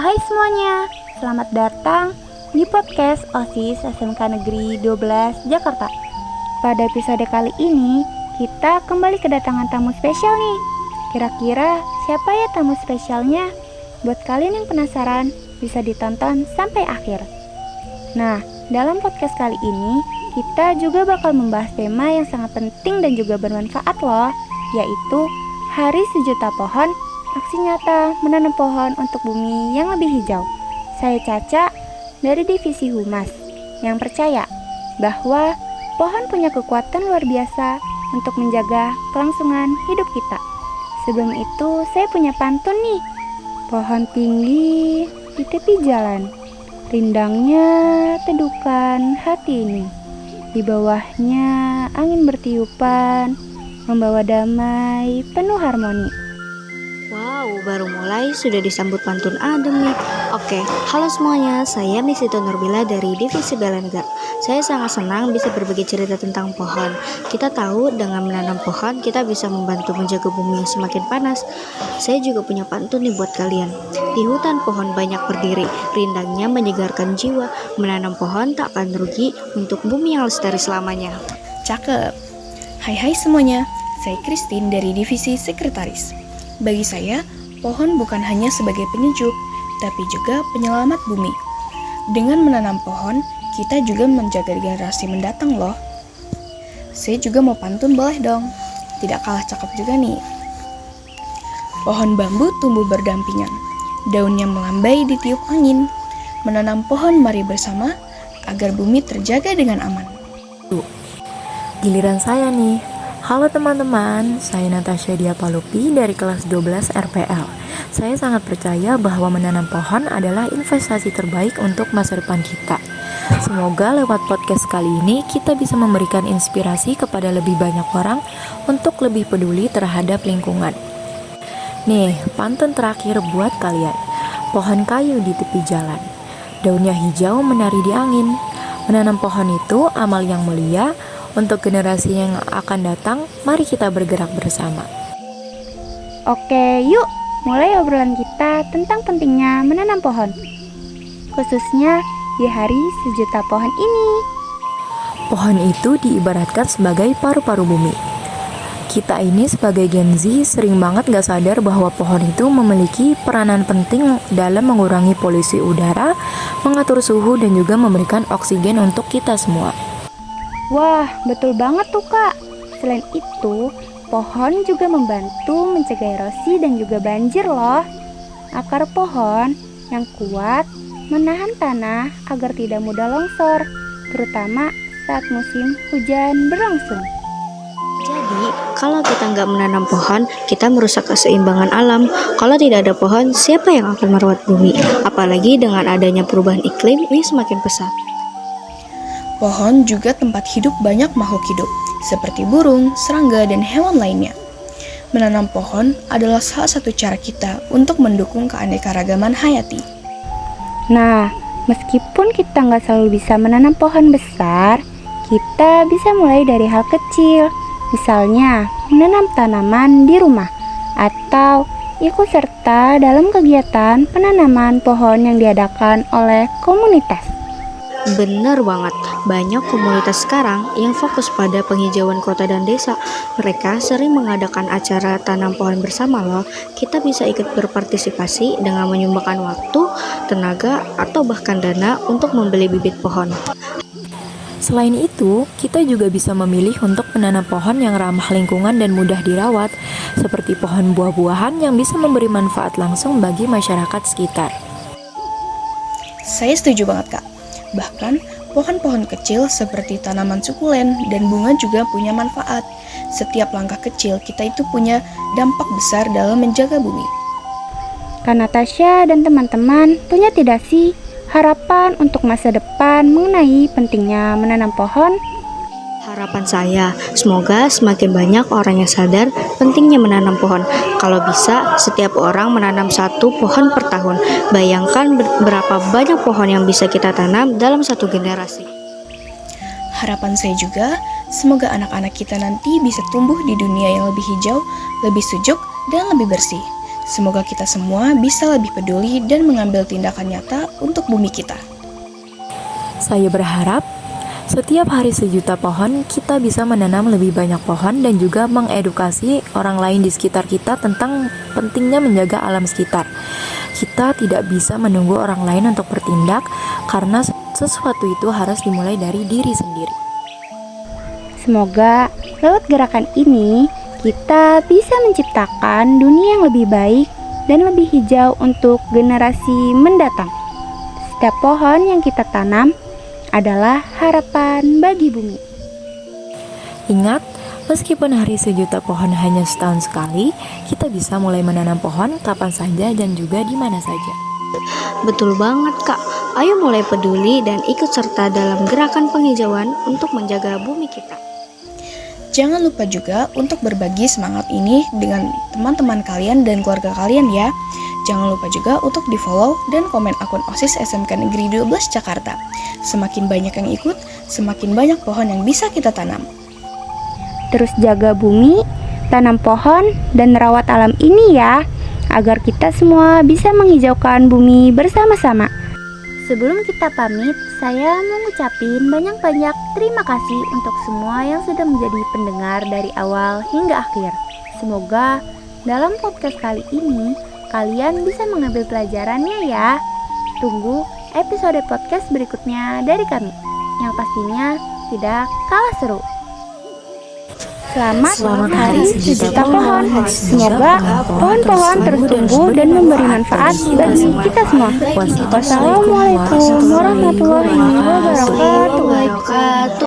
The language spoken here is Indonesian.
Hai semuanya, selamat datang di podcast OSIS SMK Negeri 12 Jakarta. Pada episode kali ini, kita kembali kedatangan tamu spesial nih. Kira-kira siapa ya tamu spesialnya? Buat kalian yang penasaran, bisa ditonton sampai akhir. Nah, dalam podcast kali ini, kita juga bakal membahas tema yang sangat penting dan juga bermanfaat loh, yaitu Hari Sejuta Pohon, aksi nyata menanam pohon untuk bumi yang lebih hijau. Saya Caca dari Divisi Humas yang percaya bahwa pohon punya kekuatan luar biasa untuk menjaga kelangsungan hidup kita. Sebelum itu saya punya pantun nih. Pohon tinggi di tepi jalan, rindangnya teduhkan hati ini. Di bawahnya angin bertiupan, membawa damai penuh harmoni. Wow, baru mulai sudah disambut pantun adem nih. Oke, halo semuanya, saya Miss Ito Nurbila dari Divisi Bela Negara. Saya sangat senang bisa berbagi cerita tentang pohon. Kita tahu dengan menanam pohon, kita bisa membantu menjaga bumi yang semakin panas. Saya juga punya pantun nih buat kalian. Di hutan pohon banyak berdiri, rindangnya menyegarkan jiwa. Menanam pohon tak akan rugi untuk bumi yang lestari selamanya. Cakep. Hai semuanya, saya Christine dari Divisi Sekretaris. Bagi saya, pohon bukan hanya sebagai penyejuk, tapi juga penyelamat bumi. Dengan menanam pohon, kita juga menjaga generasi mendatang loh. Saya juga mau pantun boleh dong? Tidak kalah cakep juga nih. Pohon bambu tumbuh berdampingan, daunnya melambai ditiup angin. Menanam pohon mari bersama, agar bumi terjaga dengan aman. Giliran saya nih. Halo teman-teman, saya Natasha Diapalupi dari kelas 12 RPL. Saya sangat percaya bahwa menanam pohon adalah investasi terbaik untuk masa depan kita. Semoga lewat podcast kali ini kita bisa memberikan inspirasi kepada lebih banyak orang untuk lebih peduli terhadap lingkungan. Nih, pantun terakhir buat kalian. Pohon kayu di tepi jalan, daunnya hijau menari di angin. Menanam pohon itu amal yang mulia. Untuk generasi yang akan datang, mari kita bergerak bersama. Oke, yuk mulai obrolan kita tentang pentingnya menanam pohon, khususnya di Hari Sejuta Pohon ini. Pohon itu diibaratkan sebagai paru-paru bumi. Kita ini sebagai Gen Z sering banget gak sadar bahwa pohon itu memiliki peranan penting dalam mengurangi polusi udara, mengatur suhu, dan juga memberikan oksigen untuk kita semua. Wah, betul banget tuh Kak. Selain itu, pohon juga membantu mencegah erosi dan juga banjir loh. Akar pohon yang kuat menahan tanah agar tidak mudah longsor, terutama saat musim hujan berlangsung. Jadi, kalau kita nggak menanam pohon, kita merusak keseimbangan alam. Kalau tidak ada pohon, siapa yang akan merawat bumi? Apalagi dengan adanya perubahan iklim yang semakin pesat. Pohon juga tempat hidup banyak makhluk hidup, seperti burung, serangga, dan hewan lainnya. Menanam pohon adalah salah satu cara kita untuk mendukung keanekaragaman hayati. Nah, meskipun kita nggak selalu bisa menanam pohon besar, kita bisa mulai dari hal kecil. Misalnya, menanam tanaman di rumah, atau ikut serta dalam kegiatan penanaman pohon yang diadakan oleh komunitas. Bener banget, banyak komunitas sekarang yang fokus pada penghijauan kota dan desa. Mereka sering mengadakan acara tanam pohon bersama loh. Kita bisa ikut berpartisipasi dengan menyumbangkan waktu, tenaga, atau bahkan dana untuk membeli bibit pohon. Selain itu, kita juga bisa memilih untuk menanam pohon yang ramah lingkungan dan mudah dirawat, seperti pohon buah-buahan yang bisa memberi manfaat langsung bagi masyarakat sekitar. Saya setuju banget Kak. Bahkan, pohon-pohon kecil seperti tanaman sukulen dan bunga juga punya manfaat. Setiap langkah kecil kita itu punya dampak besar dalam menjaga bumi. Kak Natasha dan teman-teman punya tidak sih harapan untuk masa depan mengenai pentingnya menanam pohon? Harapan saya, semoga semakin banyak orang yang sadar pentingnya menanam pohon. Kalau bisa, setiap orang menanam satu pohon per tahun. Bayangkan berapa banyak pohon yang bisa kita tanam dalam satu generasi. Harapan saya juga, semoga anak-anak kita nanti bisa tumbuh di dunia yang lebih hijau, lebih sejuk, dan lebih bersih. Semoga kita semua bisa lebih peduli dan mengambil tindakan nyata untuk bumi kita. Saya berharap setiap hari 1.000.000 pohon kita bisa menanam lebih banyak pohon dan juga mengedukasi orang lain di sekitar kita tentang pentingnya menjaga alam sekitar. Kita tidak bisa menunggu orang lain untuk bertindak karena sesuatu itu harus dimulai dari diri sendiri. Semoga lewat gerakan ini kita bisa menciptakan dunia yang lebih baik dan lebih hijau untuk generasi mendatang. Setiap pohon yang kita tanam adalah harapan bagi bumi. Ingat, meskipun hari 1.000.000 pohon hanya setahun sekali, kita bisa mulai menanam pohon kapan saja dan juga di mana saja. Betul banget Kak, ayo mulai peduli dan ikut serta dalam gerakan penghijauan untuk menjaga bumi kita. Jangan lupa juga untuk berbagi semangat ini dengan teman-teman kalian dan keluarga kalian ya. Jangan lupa juga untuk di-follow dan komen akun OSIS SMK Negeri 12 Jakarta. Semakin banyak yang ikut, semakin banyak pohon yang bisa kita tanam. Terus jaga bumi, tanam pohon, dan rawat alam ini ya, agar kita semua bisa menghijaukan bumi bersama-sama. Sebelum kita pamit, saya mau ngucapin banyak-banyak terima kasih untuk semua yang sudah menjadi pendengar dari awal hingga akhir. Semoga dalam podcast kali ini kalian bisa mengambil pelajarannya ya. Tunggu episode podcast berikutnya dari kami, yang pastinya tidak kalah seru. Selamat Hari 1.000.000 Pohon. Semoga pohon-pohon terus tumbuh dan memberi manfaat bagi kita semua. Wassalamualaikum warahmatullahi wabarakatuh.